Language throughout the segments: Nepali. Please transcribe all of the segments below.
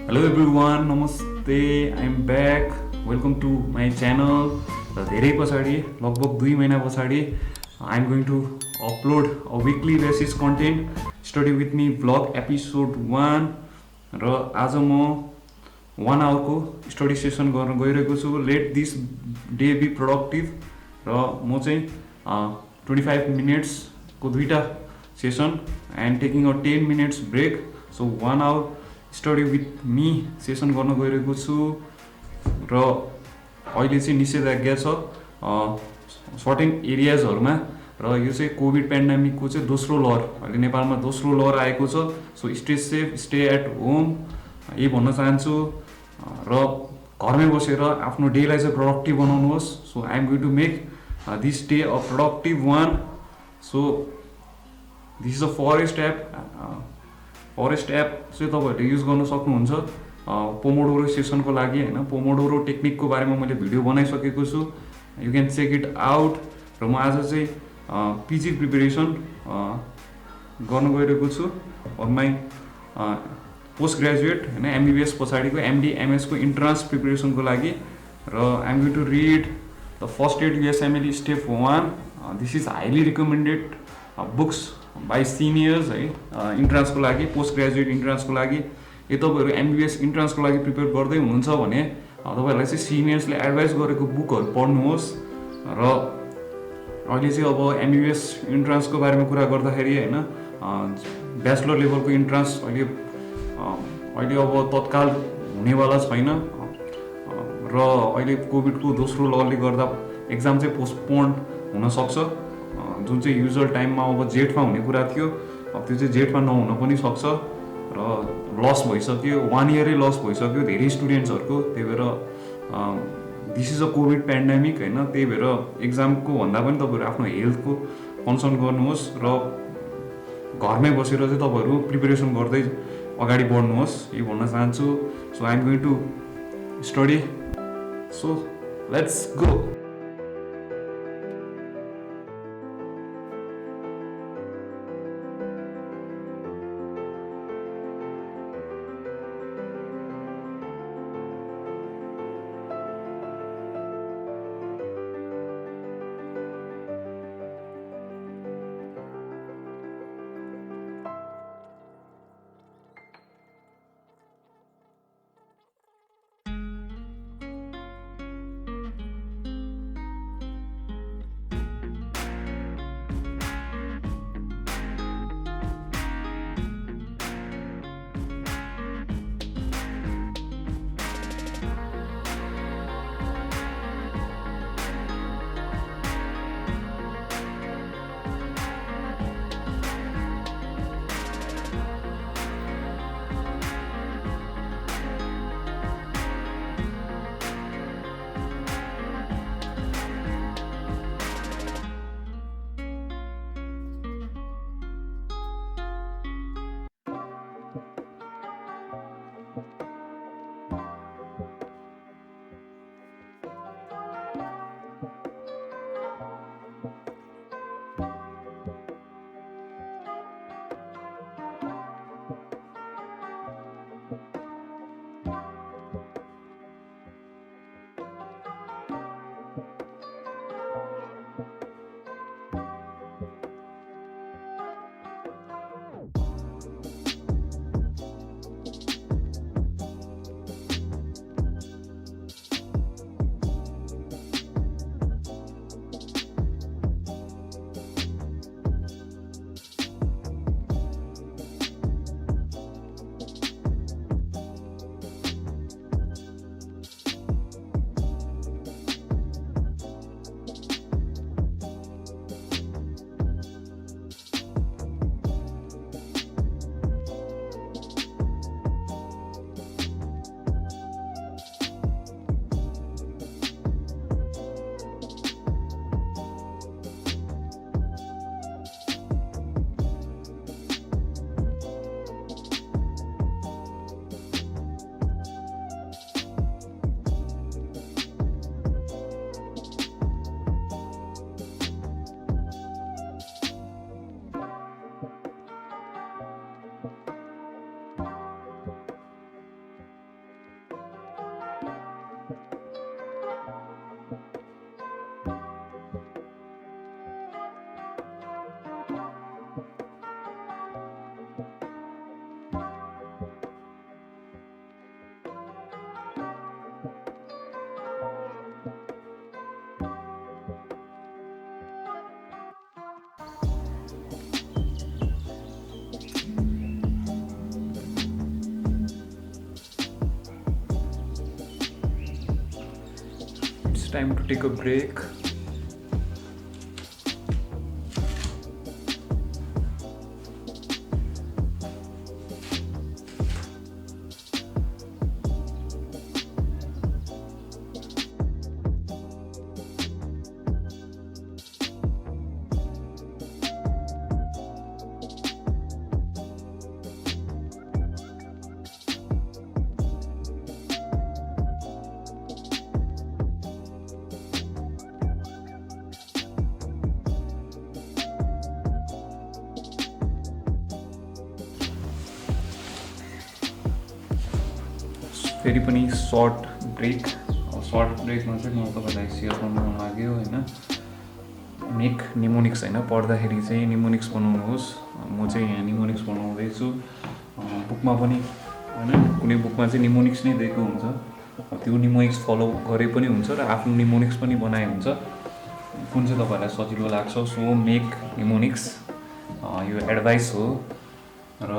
Hello everyone, नमस्ते, I am back, welcome to my channel. र धेरै पछाडि लगभग 2 महिना पछाडि I am going to upload a weekly basis content study with me vlog episode 1। र आज म 1 आवरको स्टडी सेसन गर्न गइरहेको छु। Let this day be productive. र म चाहिँ 25 मिनट्सको 2टा session and taking a 10 minutes break. So 1 hour study with me session गर्न गइरहेको छु। र अहिले चाहिँ निषेधाज्ञा छ सर्टेन एरियाजहरूमा। र यो चाहिँ कोभिड पेन्डेमिकको चाहिँ दोस्रो लहर, अहिले नेपालमा दोस्रो लहर आएको छ। So stay safe, stay at home, यही भन्न चाहन्छु। र घरमै बसेर आफ्नो डेलाई चाहिँ प्रोडक्टिभ बनाउनुहोस्। So I am going to make this day a productive one. So this is a forest app चाहिँ तपाईँहरूले युज गर्न सक्नुहुन्छ पोमोडोरो सेसनको लागि होइन। पोमोडोरो टेक्निकको बारेमा मैले भिडियो बनाइसकेको छु, you can check it out. र म आज चाहिँ पिजी प्रिपेरेसन गर्न गइरहेको छु अन माई पोस्ट ग्रेजुएट होइन, एमबिबिएस पछाडिको एमडी एमएसको इन्ट्रान्स प्रिपेरेसनको लागि। र I'm going to read the first aid USMLE step 1। This is highly recommended books by seniors है, इन्ट्रान्सको लागि, पोस्ट ग्रेजुएट इन्ट्रान्सको लागि। यदि तपाईँहरू एमबिबिएस इन्ट्रान्सको लागि प्रिपेयर गर्दै हुनुहुन्छ भने तपाईँहरूलाई चाहिँ सिनियर्सले एडभाइस गरेको बुकहरू पढ्नुहोस्। र अहिले चाहिँ अब एमबिबिएस इन्ट्रान्सको बारेमा कुरा गर्दाखेरि होइन, ब्याचलर लेभलको इन्ट्रान्स अहिले अब तत्काल हुनेवाला छैन। र अहिले कोभिडको दोस्रो लहरले गर्दा एक्जाम चाहिँ पोस्टपोन्ड हुनसक्छ। जुन चाहिँ युजुअल टाइममा अब जेठमा हुने कुरा थियो, अब त्यो चाहिँ जेठमा नहुन पनि सक्छ। र लस भइसक्यो, 1 इयरै लस भइसक्यो धेरै स्टुडेन्ट्सहरूको। त्यही भएर this is a covid pandemic होइन, त्यही भएर एक्जामको भन्दा पनि तपाईँहरू आफ्नो हेल्थको कन्सर्न गर्नुहोस्। र घरमै बसेर चाहिँ तपाईँहरू प्रिपेरेसन गर्दै अगाडि बढ्नुहोस्, यही भन्न चाहन्छु। So I am going to study, so let's go. time to take a break. फेरि पनि सर्ट ब्रेकमा चाहिँ म तपाईँलाई सेयर गर्नु मन लाग्यो होइन. मेक निमोनिक्स होइन, पढ्दाखेरि चाहिँ निमोनिक्स बनाउनुहोस्. म चाहिँ यहाँ निमोनिक्स बनाउँदैछु. बुकमा पनि होइन, कुनै बुकमा चाहिँ निमोनिक्स नै दिएको हुन्छ, त्यो निमोनिक्स फलो गरे पनि हुन्छ र आफ्नो निमोनिक्स पनि बनाए हुन्छ, कुन चाहिँ तपाईँलाई सजिलो लाग्छ. सो मेक निमोनिक्स, यो एडभाइस हो. र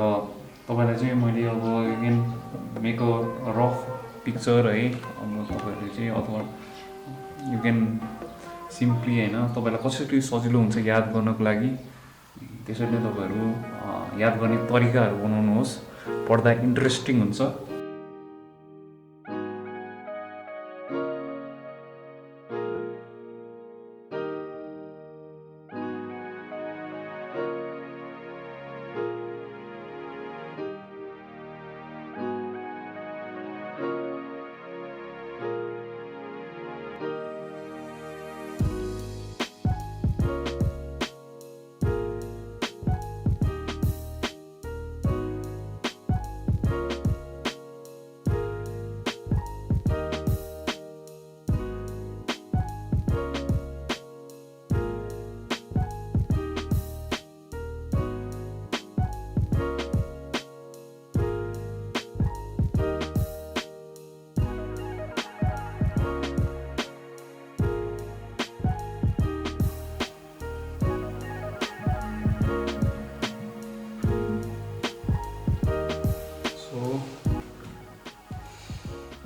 तपाईँलाई चाहिँ मैले अब you can make a rough picture है. अब तपाईँहरूले चाहिँ अथवा यु क्यान सिम्पली होइन, तपाईँलाई कसरी सजिलो हुन्छ याद गर्नको लागि त्यसरी नै तपाईँहरू याद गर्ने तरिकाहरू बनाउनुहोस्. पढ्दा इन्ट्रेस्टिङ हुन्छ.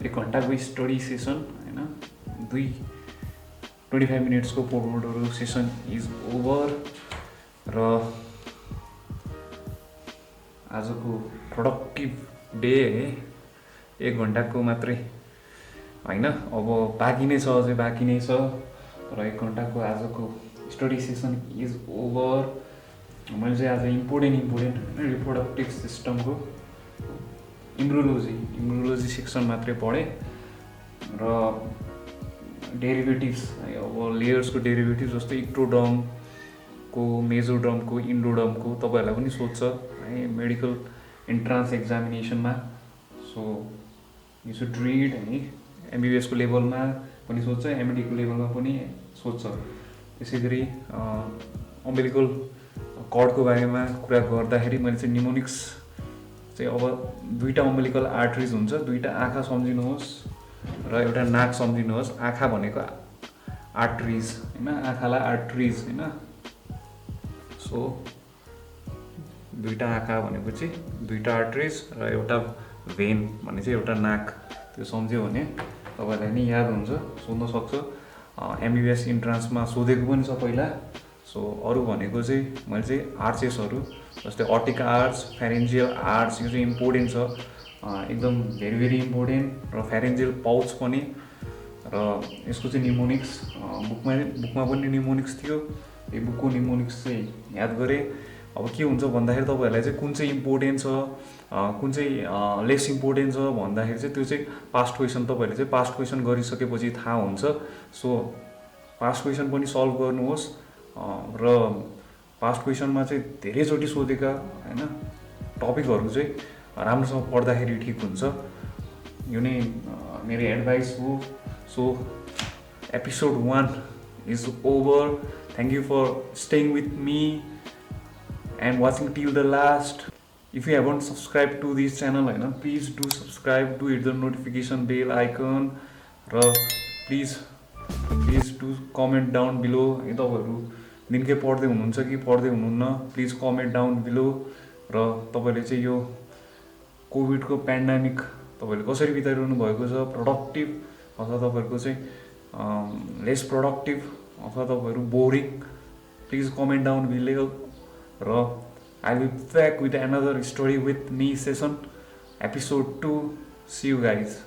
एक घन्टाको स्टडी सेसन होइन, 25 मिनट्सको पोमोडोरो सेसन इज ओभर. र आजको प्रोडक्टिभ डे है, 1 घन्टाको मात्रै होइन, अब बाँकी नै छ, अझै बाँकी नै छ. र 1 घन्टाको आजको स्टडी सेसन इज ओभर. मैले चाहिँ आज इम्पोर्टेन्ट होइन, रिप्रोडक्टिभ सिस्टमको इम्युनोलोजी सेक्सन मात्रै पढेँ. र डेरिभेटिभ्स है, अब लेयर्सको डेरिभेटिभ्स जस्तै इक्टोडर्मको, मेजोडर्मको, इन्डोडर्मको तपाईँहरूलाई पनि सोध्छ है मेडिकल इन्ट्रान्स एक्जामिनेसनमा. सो यु सुड रिड है. एमबिबिएसको लेभलमा पनि सोध्छ, एमएडीको लेभलमा पनि सोध्छ. त्यसै गरी अम्बिलिकल कर्डको बारेमा कुरा गर्दाखेरि मैले चाहिँ निमोनिक्स चाहिँ अब 2टा अम्बिलिकल आर्टरिज हुन्छ, 2टा आँखा सम्झिनुहोस् र एउटा नाक सम्झिनुहोस्. आँखा भनेको आर्टरिज होइन, आँखालाई आर्टरिज होइन. सो 2टा आँखा भनेपछि 2टा आर्टरिज र एउटा भेन भने चाहिँ एउटा नाक. त्यो सम्झ्यो भने तपाईँलाई नि याद हुन्छ, सोध्न सक्छ. एमबिबिएस इन्ट्रान्समा सोधेको पनि छ पहिला. सो अरू भनेको चाहिँ मैले चाहिँ आर्चेसहरू जस्तै अर्टिक आर्च, फेरेन्जियल आर्च, यो चाहिँ इम्पोर्टेन्ट छ, एकदम भेरी इम्पोर्टेन्ट. र फेरेन्जियल पाउच पनि. र यसको चाहिँ निमोनिक्स बुकमा पनि निमोनिक्स थियो. यो बुकको निमोनिक्स चाहिँ याद गरेँ. अब के हुन्छ भन्दाखेरि तपाईँहरूलाई चाहिँ कुन चाहिँ इम्पोर्टेन्ट छ, कुन चाहिँ लेस इम्पोर्टेन्ट छ भन्दाखेरि चाहिँ त्यो चाहिँ पास्ट क्वेसन, तपाईँहरूले चाहिँ पास्ट क्वेसन गरिसकेपछि थाहा हुन्छ. सो पास्ट क्वेसन पनि सल्भ गर्नुहोस्. र पास्ट क्वेसनमा चाहिँ धेरैचोटि सोधेका होइन टपिकहरू चाहिँ राम्रोसँग पढ्दाखेरि ठिक हुन्छ. यो नै मेरो एडभाइस हो. सो episode 1 is over. Thank you for staying with me and watching till the last. If you haven't subscribe to this channel होइन, please do subscribe, do hit the notification bell icon. र please do comment down below है. तपाईँहरू दिनकै पढ्दै हुनुहुन्छ कि पढ्दै हुनुहुन्न, प्लिज कमेन्ट डाउन बिलो. र तपाईँले चाहिँ यो कोभिडको पेन्डेमिक तपाईँहरूले कसरी बिताइरहनु भएको छ, प्रोडक्टिभ अथवा तपाईँहरूको चाहिँ लेस प्रोडक्टिभ अथवा तपाईँहरू boring, please comment down below. र I will back with another story with me session episode 2। See you guys.